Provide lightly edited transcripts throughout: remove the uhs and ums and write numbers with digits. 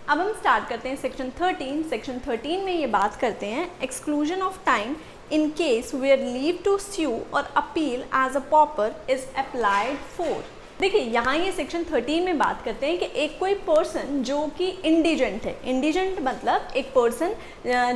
अब हम स्टार्ट करते हैं सेक्शन 13। सेक्शन 13 में ये बात करते हैं exclusion of time in case where leave to sue or appeal as a pauper is applied for। देखिए यहाँ ये सेक्शन 13 में बात करते हैं कि एक कोई पर्सन जो कि इंडिजेंट है, इंडिजेंट मतलब एक पर्सन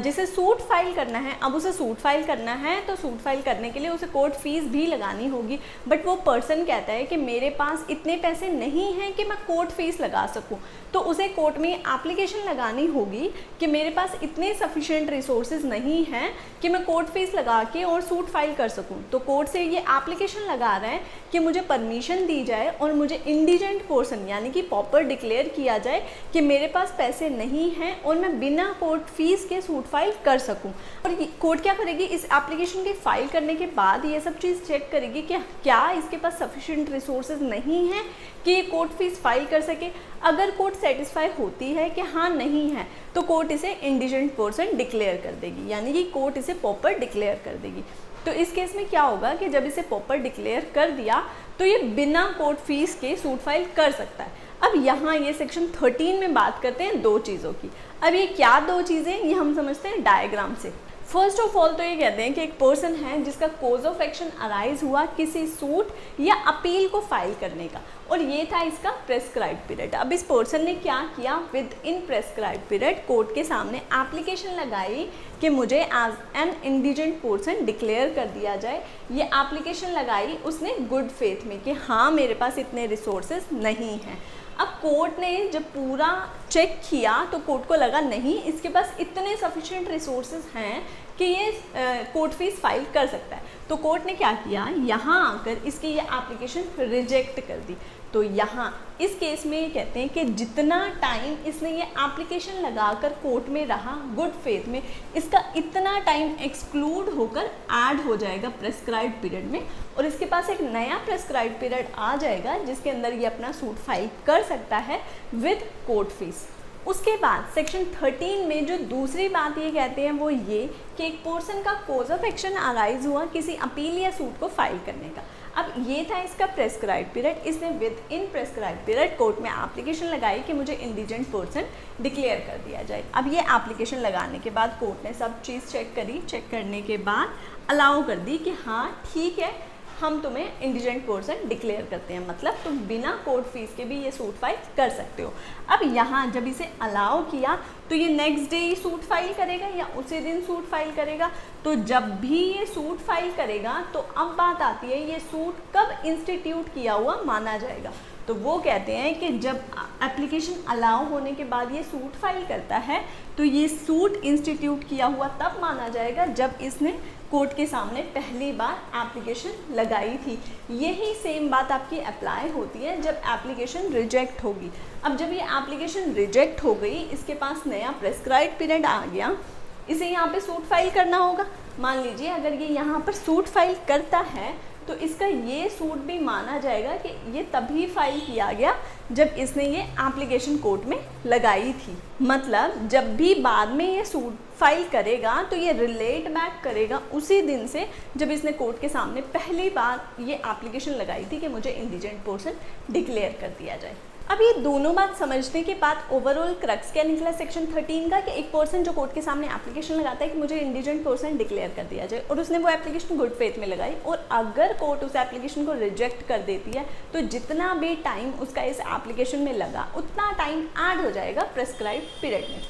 जिसे सूट फाइल करना है। अब उसे सूट फाइल करना है तो सूट फाइल करने के लिए उसे कोर्ट फीस भी लगानी होगी, बट वो पर्सन कहता है कि मेरे पास इतने पैसे नहीं हैं कि मैं कोर्ट फीस लगा सकूं, तो उसे कोर्ट में एप्लीकेशन लगानी होगी कि मेरे पास इतने सफिशिएंट रिसोर्सेज नहीं हैं कि मैं कोर्ट फीस लगा के और सूट फाइल कर सकूं। तो कोर्ट से ये एप्लीकेशन लगा रहे हैं कि मुझे परमिशन दी जाए और मुझे इंडिजेंट पर्सन यानी कि पॉपर डिक्लेयर किया जाए कि मेरे पास पैसे नहीं हैं और मैं बिना कोर्ट फीस के सूट फाइल कर सकूं। और कोर्ट क्या करेगी, इस एप्लीकेशन के फाइल करने के बाद ये सब चीज़ चेक करेगी कि क्या इसके पास सफिशिएंट रिसोर्सेज नहीं हैं कि ये कोर्ट फीस फाइल कर सके। अगर कोर्ट सेटिस्फाई होती है कि हाँ नहीं है तो कोर्ट इसे इंडिजेंट पर्सन डिक्लेयर कर देगी, यानी कि कोर्ट इसे पॉपर डिक्लेयर कर देगी। तो इस केस में क्या होगा कि जब इसे पॉपर डिक्लेयर कर दिया तो ये बिना कोर्ट फीस के सूट फाइल कर सकता है। अब यहाँ ये सेक्शन 13 में बात करते हैं दो चीज़ों की। अब ये क्या दो चीज़ें, ये हम समझते हैं डायग्राम से। फर्स्ट ऑफ ऑल तो ये कहते हैं कि एक पर्सन है जिसका कोज ऑफ एक्शन अराइज हुआ किसी सूट या अपील को फाइल करने का, और ये था इसका प्रेस्क्राइब पीरियड। अब इस पर्सन ने क्या किया, within prescribe period court के सामने एप्लीकेशन लगाई कि मुझे as an indigent person declare कर दिया जाए। ये एप्लीकेशन लगाई उसने गुड फेथ में कि हाँ मेरे पास इतने रिसोर्सेज नहीं हैं। अब कोर्ट ने जब पूरा चेक किया तो कोर्ट को लगा नहीं इसके पास इतने सफिशिएंट रिसोर्सेज हैं कि ये कोर्ट फीस फाइल कर सकता है। तो कोर्ट ने क्या किया, यहाँ आकर इसकी ये एप्लीकेशन रिजेक्ट कर दी। तो यहाँ इस केस में ये कहते हैं कि जितना टाइम इसने ये एप्लीकेशन लगाकर कोर्ट में रहा गुड फेथ में, इसका इतना टाइम एक्सक्लूड होकर ऐड हो जाएगा प्रेस्क्राइब पीरियड में, और इसके पास एक नया प्रेस्क्राइब पीरियड आ जाएगा जिसके अंदर ये अपना सूट फाइल कर सकता है विद कोर्ट फीस। उसके बाद सेक्शन 13 में जो दूसरी बात ये कहते हैं वो ये कि एक पर्सन का कोज ऑफ एक्शन अराइज हुआ किसी अपील या सूट को फाइल करने का। अब ये था इसका प्रेस्क्राइब पीरियड, इसने with in prescribe period court में एप्लीकेशन लगाई कि मुझे इंडिजेंट पर्सन डिक्लेयर कर दिया जाए। अब ये एप्लीकेशन लगाने के बाद कोर्ट ने सब चीज़ चेक करी, चेक करने के बाद अलाउ कर दी कि हाँ ठीक है हम तुम्हें इंडिजेंट पर्सन डिक्लेयर करते हैं, मतलब तुम बिना कोर्ट फीस के भी ये सूट फाइल कर सकते हो। अब यहाँ जब इसे अलाउ किया तो ये नेक्स्ट डे ही सूट फाइल करेगा या उसी दिन सूट फाइल करेगा। तो जब भी ये सूट फाइल करेगा तो अब बात आती है ये सूट कब इंस्टीट्यूट किया हुआ माना जाएगा। तो वो कहते हैं कि जब एप्लीकेशन अलाउ होने के बाद ये सूट फाइल करता है तो ये सूट इंस्टीट्यूट किया हुआ तब माना जाएगा जब इसने कोर्ट के सामने पहली बार एप्लीकेशन लगाई थी। यही सेम बात आपकी अप्लाई होती है जब एप्लीकेशन रिजेक्ट होगी। अब जब ये एप्लीकेशन रिजेक्ट हो गई, इसके पास नया प्रेस्क्राइब पीरियड आ गया, इसे यहाँ पे सूट फाइल करना होगा। मान लीजिए अगर ये यहाँ पर सूट फाइल करता है तो इसका ये सूट भी माना जाएगा कि ये तभी फाइल किया गया जब इसने ये एप्लीकेशन कोर्ट में लगाई थी। मतलब जब भी बाद में ये सूट फाइल करेगा तो ये रिलेट बैक करेगा उसी दिन से जब इसने कोर्ट के सामने पहली बार ये एप्लीकेशन लगाई थी कि मुझे इंडिजेंट पर्सन डिक्लेयर कर दिया जाए। अब ये दोनों बात समझने के बाद ओवरऑल क्रक्स क्या निकला सेक्शन 13 का कि एक पर्सन जो कोर्ट के सामने एप्लीकेशन लगाता है कि मुझे इंडिजेंट पर्सन डिक्लेयर कर दिया जाए और उसने वो एप्लीकेशन गुड फेथ में लगाई, और अगर कोर्ट उस एप्लीकेशन को रिजेक्ट कर देती है तो जितना भी टाइम उसका इस एप्लीकेशन में लगा उतना टाइम ऐड हो जाएगा प्रेस्क्राइब पीरियड में।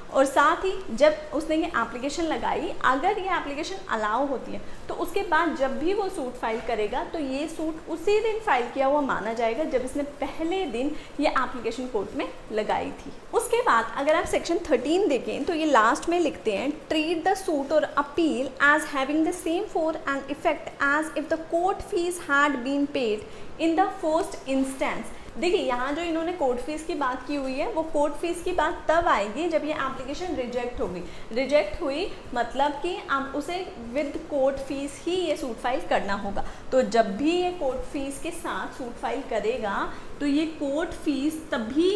और साथ ही जब उसने ये एप्लीकेशन लगाई, अगर ये एप्लीकेशन अलाउ होती है तो उसके बाद जब भी वो सूट फाइल करेगा तो ये सूट उसी दिन फाइल किया हुआ माना जाएगा जब इसने पहले दिन ये एप्लीकेशन कोर्ट में लगाई थी। उसके बाद अगर आप सेक्शन 13 देखें तो ये लास्ट में लिखते हैं ट्रीट द सूट और appeal as having the same force and effect as if the court fees had been paid in the first instance. देखिए यहाँ जो इन्होंने कोर्ट फीस की बात की हुई है वो कोर्ट फीस की बात तब आएगी जब ये एप्लीकेशन रिजेक्ट होगी। रिजेक्ट हुई मतलब कि आप उसे विद कोर्ट फीस ही ये सूट फाइल करना होगा। तो जब भी ये कोर्ट फीस के साथ सूट फाइल करेगा तो ये कोर्ट फीस तभी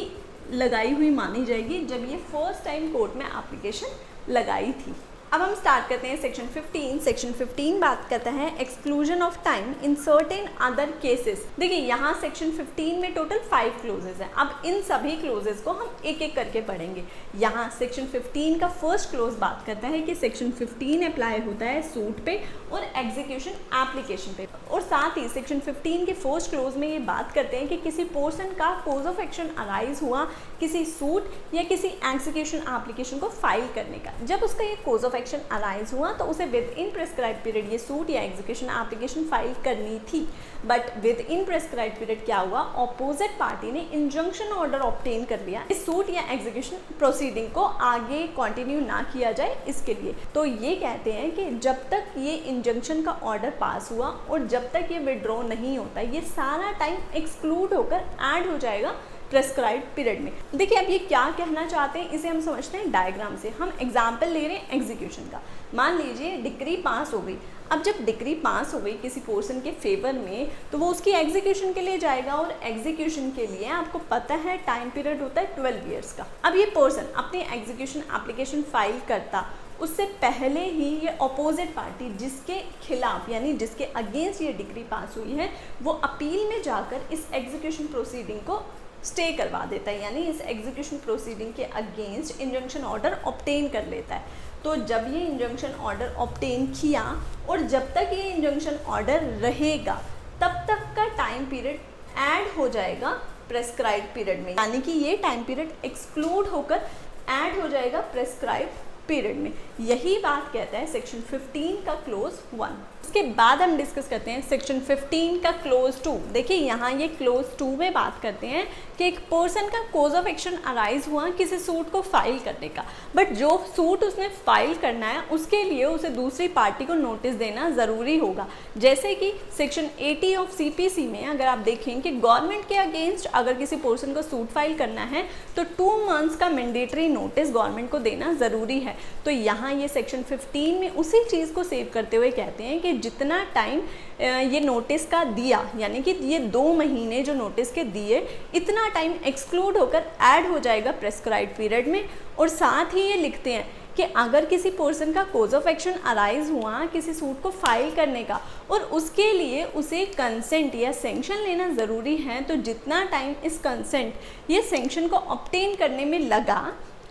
लगाई हुई मानी जाएगी जब ये फर्स्ट टाइम कोर्ट में एप्लीकेशन लगाई थी। अब हम स्टार्ट करते हैं सेक्शन 15। सेक्शन 15 बात करता है exclusion of time in certain other cases. देखिए यहाँ सेक्शन 15 में टोटल 5 क्लोजेस हैं। अब इन सभी क्लोजेस को हम एक एक करके पढ़ेंगे। यहाँ सेक्शन 15 का फर्स्ट क्लोज बात करता है कि सेक्शन 15 अप्लाई होता है सूट पे और एग्जीक्यूशन एप्लीकेशन पे, और साथ ही सेक्शन 15 के फर्स्ट क्लोज में ये बात करते हैं कि किसी पोर्सन का कोज ऑफ एक्शन अराइज हुआ किसी सूट या किसी एग्जीक्यूशन एप्लीकेशन को फाइल करने का। जब उसका ये कोज ऑफ एक्शन अराइज हुआ तो उसे विद इन प्रेस्क्राइब पीरियड ये सूट या एग्जीक्यूशन एप्लीकेशन फाइल करनी थी, but with in prescribe period क्या हुआ, ऑपोजिट पार्टी ने इंजंक्शन ऑर्डर ऑब्टेन कर लिया इस सूट या एग्जीक्यूशन प्रोसीडिंग को आगे कंटिन्यू ना किया जाए इसके लिए। तो ये कहते हैं कि जब तक ये इंजंक्शन का ऑर्डर पास हुआ और जब तक ये विड्रॉ नहीं होता, ये सारा टाइम एक्सक्लूड होकर ऐड हो जाएगा प्रेस्क्राइब पीरियड में। देखिए अब ये क्या कहना चाहते हैं इसे हम समझते हैं डायग्राम से। हम एग्जाम्पल ले रहे हैं एग्जीक्यूशन का। मान लीजिए डिक्री पास हो गई। अब जब डिक्री पास हो गई किसी पोर्सन के फेवर में तो वो उसकी एग्जीक्यूशन के लिए जाएगा, और एग्जीक्यूशन के लिए आपको पता है टाइम पीरियड होता है 12 ईयर्स का। अब ये पोर्सन अपनी एग्जीक्यूशन एप्लीकेशन फाइल करता, उससे पहले ही ये अपोजिट पार्टी जिसके खिलाफ यानी जिसके अगेंस्ट ये डिक्री पास हुई है वो अपील में जाकर इस एग्जीक्यूशन प्रोसीडिंग को स्टे करवा देता है, यानी इस एग्जीक्यूशन प्रोसीडिंग के अगेंस्ट इंजंक्शन ऑर्डर ऑब्टेन कर लेता है। तो जब ये इंजंक्शन ऑर्डर ऑब्टेन किया और जब तक ये इंजंक्शन ऑर्डर रहेगा तब तक का टाइम पीरियड ऐड हो जाएगा प्रेस्क्राइब पीरियड में, यानी कि ये टाइम पीरियड एक्सक्लूड होकर ऐड हो जाएगा प्रेस्क्राइब पीरियड में। यही बात कहता है सेक्शन 15 का क्लोज 1। उसके बाद हम डिस्कस करते हैं सेक्शन 15 का क्लोज 2। देखिए यहाँ ये क्लोज 2 में बात करते हैं कि एक पर्सन का कोज ऑफ एक्शन अराइज हुआ किसी सूट को फाइल करने का, बट जो सूट उसने फाइल करना है उसके लिए उसे दूसरी पार्टी को नोटिस देना ज़रूरी होगा। जैसे कि सेक्शन 80 ऑफ CPC में अगर आप देखें कि गवर्नमेंट के अगेंस्ट अगर किसी पर्सन को सूट फाइल करना है तो 2 मंथ्स का मैंडेटरी नोटिस गवर्नमेंट को देना ज़रूरी है। तो यहाँ ये सेक्शन 15 में उसी चीज़ को सेव करते हुए कहते हैं कि जितना टाइम ये नोटिस का दिया, यानी कि ये 2 महीने जो नोटिस के दिए, इतना टाइम एक्सक्लूड होकर ऐड हो जाएगा प्रेस्क्राइब पीरियड में। और साथ ही ये लिखते हैं कि अगर किसी पर्सन का कोज ऑफ एक्शन अराइज हुआ किसी सूट को फाइल करने का और उसके लिए उसे कंसेंट या सेंक्शन लेना ज़रूरी है, तो जितना टाइम इस कंसेंट या सेंक्शन को ऑब्टेन करने में लगा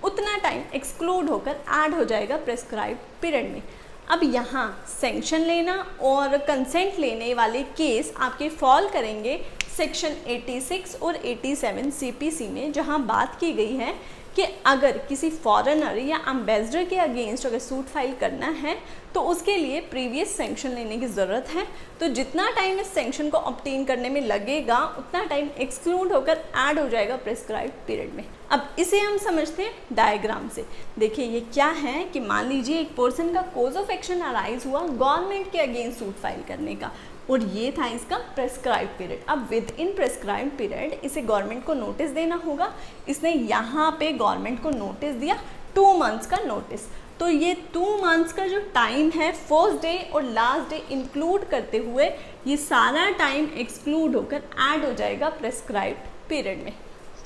उतना टाइम एक्सक्लूड होकर ऐड हो जाएगा प्रेस्क्राइब पीरियड में। अब यहाँ सेंक्शन लेना और कंसेंट लेने वाले केस आपके फॉल करेंगे सेक्शन 86 और 87 CPC में, जहाँ बात की गई है कि अगर किसी फॉरेनर या एम्बेसडर के अगेंस्ट अगर सूट फाइल करना है तो उसके लिए प्रीवियस सेंक्शन लेने की ज़रूरत है। तो जितना टाइम इस सेंक्शन को ऑब्टेन करने में लगेगा उतना टाइम एक्सक्लूड होकर ऐड हो जाएगा प्रेस्क्राइब पीरियड में। अब इसे हम समझते हैं डायग्राम से। देखिए ये क्या है कि मान लीजिए एक पर्सन का कोज ऑफ एक्शन अराइज हुआ गवर्नमेंट के अगेंस्ट सूट फाइल करने का, और ये था इसका प्रेस्क्राइब पीरियड। अब विद इन प्रेस्क्राइब पीरियड इसे गवर्नमेंट को नोटिस देना होगा। इसने यहाँ पे गवर्नमेंट को नोटिस दिया 2 मंथ्स का नोटिस। तो ये 2 मंथ्स का जो टाइम है फर्स्ट डे और लास्ट डे इंक्लूड करते हुए ये सारा टाइम एक्सक्लूड होकर ऐड हो जाएगा प्रेस्क्राइब पीरियड में।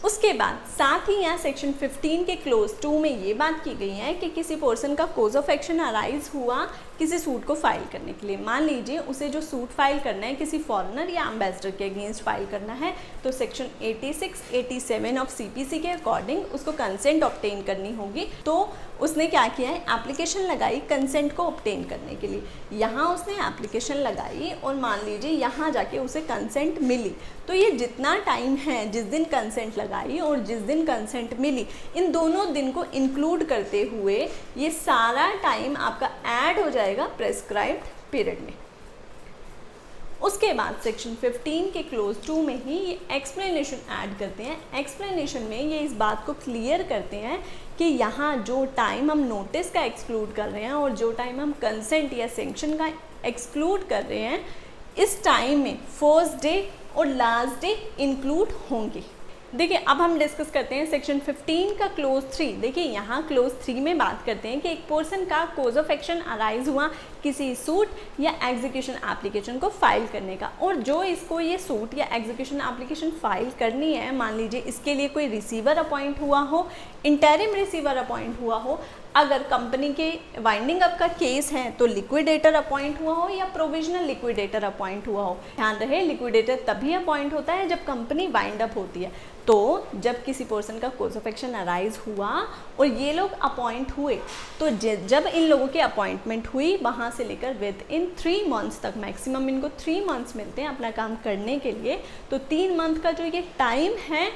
उसके बाद साथ ही यहाँ सेक्शन 15 के क्लोज 2 में ये बात की गई है कि किसी पर्सन का कोज ऑफ एक्शन अराइज हुआ किसी सूट को फाइल करने के लिए। मान लीजिए उसे जो सूट फाइल करना है किसी फॉरेनर या एम्बेसडर के अगेंस्ट फाइल करना है, तो सेक्शन 86, 87 ऑफ CPC के अकॉर्डिंग उसको कंसेंट ऑब्टेन करनी होगी। तो उसने क्या किया है, एप्लीकेशन लगाई कंसेंट को ऑब्टेन करने के लिए। यहाँ उसने एप्लीकेशन लगाई और मान लीजिए यहाँ जाके उसे कंसेंट मिली। तो ये जितना टाइम है जिस दिन कंसेंट लगाई और जिस दिन कंसेंट मिली, इन दोनों दिन को इंक्लूड करते हुए ये सारा टाइम आपका ऐड हो जाएगा प्रेस्क्राइब्ड पीरियड में। उसके बाद सेक्शन 15 के क्लोज 2 में ही ये एक्सप्लेनेशन ऐड करते हैं। एक्सप्लेनेशन में ये इस बात को क्लियर करते हैं कि यहाँ जो टाइम हम नोटिस का एक्सक्लूड कर रहे हैं और जो टाइम हम कंसेंट या सेंक्शन का एक्सक्लूड कर रहे हैं, इस टाइम में फर्स्ट डे और लास्ट डे इंक्लूड होंगे। देखिए अब हम डिस्कस करते हैं सेक्शन 15 का क्लोज 3। देखिए यहाँ क्लोज 3 में बात करते हैं कि एक पर्सन का कोज ऑफ एक्शन अराइज हुआ किसी सूट या एग्जीक्यूशन एप्लीकेशन को फाइल करने का। और जो इसको ये सूट या एग्जीक्यूशन एप्लीकेशन फाइल करनी है, मान लीजिए इसके लिए कोई रिसीवर अपॉइंट हुआ हो, इंटरिम रिसीवर अपॉइंट हुआ हो, अगर कंपनी के वाइंडिंग अप का केस है तो लिक्विडेटर अपॉइंट हुआ हो या प्रोविजनल लिक्विडेटर अपॉइंट हुआ हो। ध्यान रहे, लिक्विडेटर तभी अपॉइंट होता है जब कंपनी वाइंड अप होती है। तो जब किसी पर्सन का कोर्स ऑफ एक्शन अराइज हुआ और ये लोग अपॉइंट हुए, तो जब इन लोगों की अपॉइंटमेंट हुई वहाँ से लेकर विद इन 3 मंथ्स तक, मैक्सिमम इनको 3 मंथ्स मिलते हैं अपना काम करने के लिए, तो 3 मंथ का जो ये टाइम है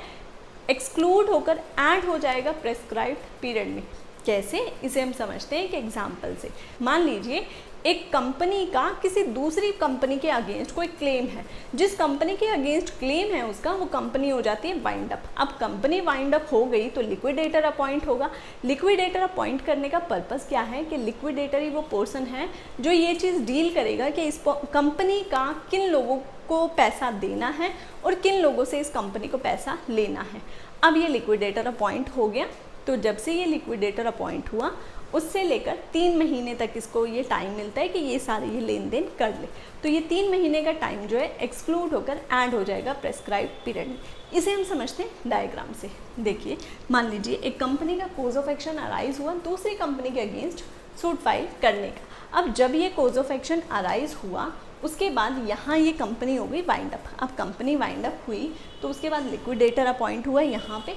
एक्सक्लूड होकर ऐड हो जाएगा प्रेस्क्राइब्ड पीरियड में। कैसे, इसे हम समझते हैं एक एग्जाम्पल से। मान लीजिए एक कंपनी का किसी दूसरी कंपनी के अगेंस्ट कोई क्लेम है, जिस कंपनी के अगेंस्ट क्लेम है उसका, वो कंपनी हो जाती है वाइंड अप। अब कंपनी वाइंड अप हो गई तो लिक्विडेटर अपॉइंट होगा। लिक्विडेटर अपॉइंट करने का पर्पस क्या है कि लिक्विडेटर ही वो पर्सन है जो ये चीज़ डील करेगा कि इस कंपनी का किन लोगों को पैसा देना है और किन लोगों से इस कंपनी को पैसा लेना है। अब ये लिक्विडेटर अपॉइंट हो गया, तो जब से ये लिक्विडेटर अपॉइंट हुआ उससे लेकर 3 महीने तक इसको ये टाइम मिलता है कि ये सारे ये लेन देन कर ले। तो ये 3 महीने का टाइम जो है एक्सक्लूड होकर ऐड हो जाएगा प्रेस्क्राइब्ड पीरियड में। इसे हम समझते हैं डायग्राम से। देखिए, मान लीजिए एक कंपनी का कोज ऑफ एक्शन अराइज हुआ दूसरी कंपनी के अगेंस्ट सूट फाइल करने का। अब जब ये कोज ऑफ एक्शन अराइज हुआ उसके बाद यहाँ ये कंपनी हो गई वाइंड अप। अब कंपनी वाइंड अप हुई तो उसके बाद लिक्विडेटर अपॉइंट हुआ। यहाँ पे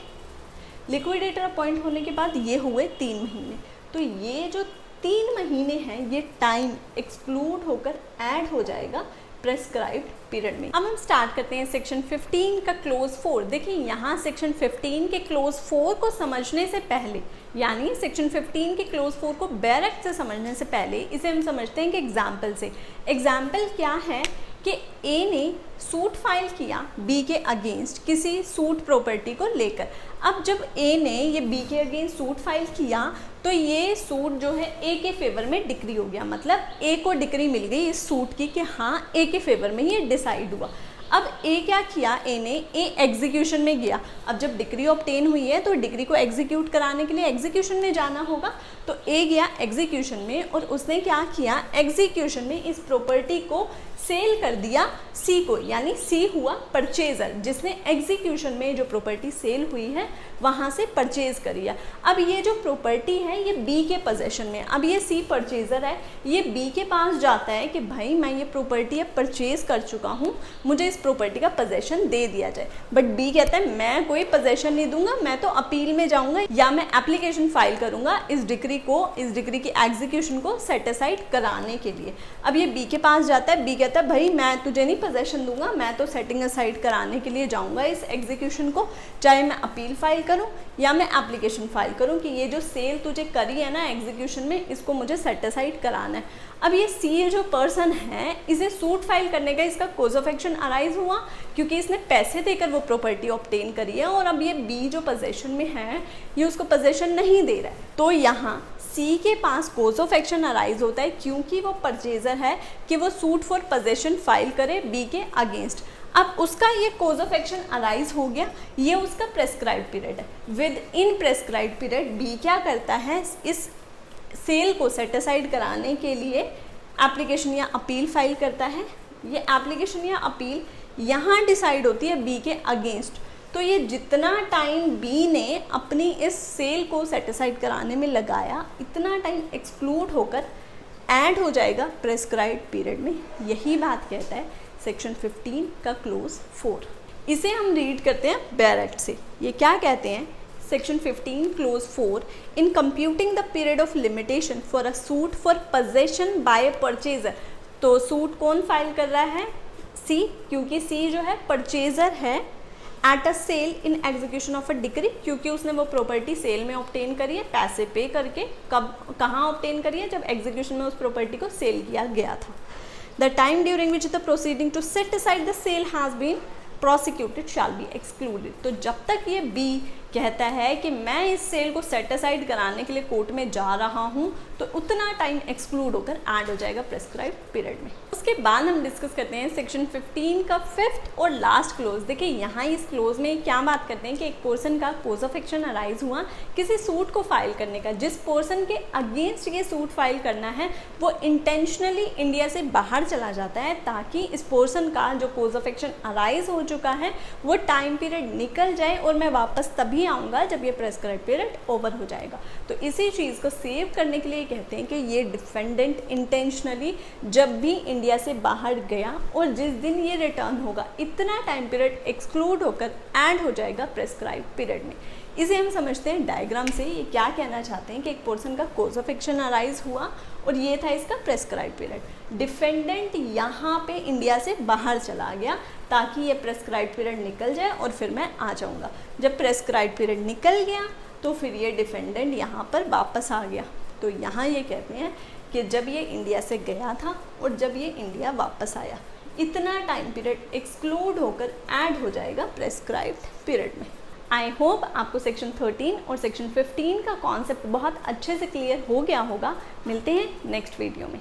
लिक्विडेटर अपॉइंट होने के बाद ये हुए 3 महीने। तो ये जो 3 महीने हैं ये टाइम एक्सक्लूड होकर ऐड हो जाएगा प्रेस्क्राइब्ड पीरियड में। अब हम स्टार्ट करते हैं सेक्शन 15 का क्लोज 4। देखिए यहाँ सेक्शन 15 के क्लोज 4 को समझने से पहले, यानी सेक्शन 15 के क्लोज 4 को डायरेक्ट से समझने से पहले इसे हम समझते हैं कि एग्जाम्पल से। एग्जाम्पल क्या है कि ए ने सूट फाइल किया बी के अगेंस्ट किसी सूट प्रॉपर्टी को लेकर। अब जब ए ने ये बी के अगेंस्ट सूट फाइल किया तो ये सूट जो है ए के फेवर में डिक्री हो गया, मतलब ए को डिक्री मिल गई इस सूट की कि हाँ ए के फेवर में ये डिसाइड हुआ। अब ए क्या किया, ए ने एग्जीक्यूशन में गया। अब जब डिक्री ऑब्टेन हुई है तो डिक्री को एग्जीक्यूट कराने के लिए एग्जीक्यूशन में जाना होगा। तो ए गया एग्जीक्यूशन में और उसने क्या किया, एग्जीक्यूशन में इस प्रॉपर्टी को सेल कर दिया सी को, यानी सी हुआ परचेजर जिसने एग्जीक्यूशन में जो प्रॉपर्टी सेल हुई है वहाँ से परचेज करिए। अब ये जो प्रॉपर्टी है ये बी के पोजेशन में। अब ये सी परचेजर है, ये बी के पास जाता है कि भाई मैं ये प्रॉपर्टी अब परचेज कर चुका हूँ, मुझे इस प्रॉपर्टी का पोजेशन दे दिया जाए। बट बी कहता है मैं कोई पोजेशन नहीं दूंगा, मैं तो अपील में जाऊँगा या मैं एप्लीकेशन फाइल करूँगा इस डिक्री की एग्जीक्यूशन को सेटिसाइड कराने के लिए। अब ये बी के पास जाता है, बी कहता है भाई मैं तुझे नहीं पोजेशन दूंगा, मैं तो सेटिंग असाइड कराने के लिए जाऊँगा इस एग्जीक्यूशन को, चाहे मैं अपील फाइल करूं या मैं एप्लीकेशन फाइल करूं कि ये जो सेल तुझे करी है ना एग्जीक्यूशन में इसको मुझे सेटिसाइड कराना है। अब ये सी जो पर्सन है इसे सूट फाइल करने का इसका कोज ऑफ एक्शन अराइज हुआ क्योंकि इसने पैसे देकर वो प्रॉपर्टी ऑब्टेन करी है और अब ये बी जो पोजेशन में है ये उसको पोजेशन नहीं दे रहा है। तो यहाँ सी के पास कोज ऑफ एक्शन अराइज होता है क्योंकि वो परचेजर है कि वो सूट फॉर पोजेशन फाइल करे बी के अगेंस्ट। अब उसका ये कोज ऑफ एक्शन अराइज हो गया, ये उसका प्रेस्क्राइब्ड पीरियड है। Within prescribed period B क्या करता है, इस सेल को सेटिसाइड कराने के लिए एप्लीकेशन या अपील फाइल करता है। ये एप्लीकेशन या अपील यहाँ डिसाइड होती है बी के अगेंस्ट। तो ये जितना टाइम बी ने अपनी इस सेल को सेटिसाइड कराने में लगाया इतना टाइम एक्सक्लूड होकर ऐड हो जाएगा प्रेस्क्राइब्ड पीरियड में। यही बात कहता है सेक्शन 15 का क्लोज 4। इसे हम रीड करते हैं डायरेक्ट से। ये क्या कहते हैं, section 15 clause 4 in computing the period of limitation for a suit for possession by a purchaser. तो सूट कौन फाइल कर रहा है, सी, क्योंकि सी जो है परचेजर है। At a sale in execution of a decree, क्योंकि उसने वो प्रॉपर्टी सेल में ऑब्टेन करी है, पैसे पे करके। कब कहाँ ऑब्टेन करी है, जब एग्जीक्यूशन में उस प्रॉपर्टी को सेल किया गया था। The time during which the proceeding to set aside the sale has been prosecuted shall be excluded। तो जब तक ये B कहता है कि मैं इस सेल को सेट असाइड कराने के लिए कोर्ट में जा रहा हूँ, तो उतना टाइम एक्सक्लूड होकर ऐड हो जाएगा प्रेस्क्राइब पीरियड में। उसके बाद हम डिस्कस करते हैं सेक्शन 15 का फिफ्थ और लास्ट क्लोज। देखिए यहाँ इस क्लोज में क्या बात करते हैं कि एक पर्सन का कोज ऑफ एक्शन अराइज हुआ किसी सूट को फाइल करने का, जिस पर्सन के अगेंस्ट ये सूट फाइल करना है वो इंटेंशनली इंडिया से बाहर चला जाता है, ताकि इस पर्सन का जो कोज ऑफ एक्शन अराइज हो चुका है वो टाइम पीरियड निकल जाए और मैं वापस तभी आऊँगा जब ये प्रेस्क्राइब पीरियड ओवर हो जाएगा। तो इसी चीज़ को सेव करने के लिए कहते हैं कि ये डिफेंडेंट इंटेंशनली जब भी इंडिया से बाहर गया और जिस दिन ये रिटर्न होगा इतना टाइम पीरियड एक्सक्लूड होकर ऐड हो जाएगा प्रेस्क्राइब पीरियड में। इसे हम समझते हैं डायग्राम से। ये क्या कहना चाहते हैं कि एक पर्सन का कोज ऑफ एक्शन अराइज हुआ और ये था इसका प्रेस्क्राइब पीरियड। डिफेंडेंट यहाँ पे इंडिया से बाहर चला गया ताकि ये प्रेस्क्राइब पीरियड निकल जाए और फिर मैं आ जाऊँगा। जब प्रेस्क्राइब पीरियड निकल गया तो फिर ये डिफेंडेंट यहाँ पर वापस आ गया। तो यहाँ ये कहते हैं कि जब ये इंडिया से गया था और जब ये इंडिया वापस आया इतना टाइम पीरियड एक्सक्लूड होकर ऐड हो जाएगा प्रेस्क्राइब्ड पीरियड में। आई होप आपको सेक्शन 13 और सेक्शन 15 का कॉन्सेप्ट बहुत अच्छे से क्लियर हो गया होगा। मिलते हैं नेक्स्ट वीडियो में।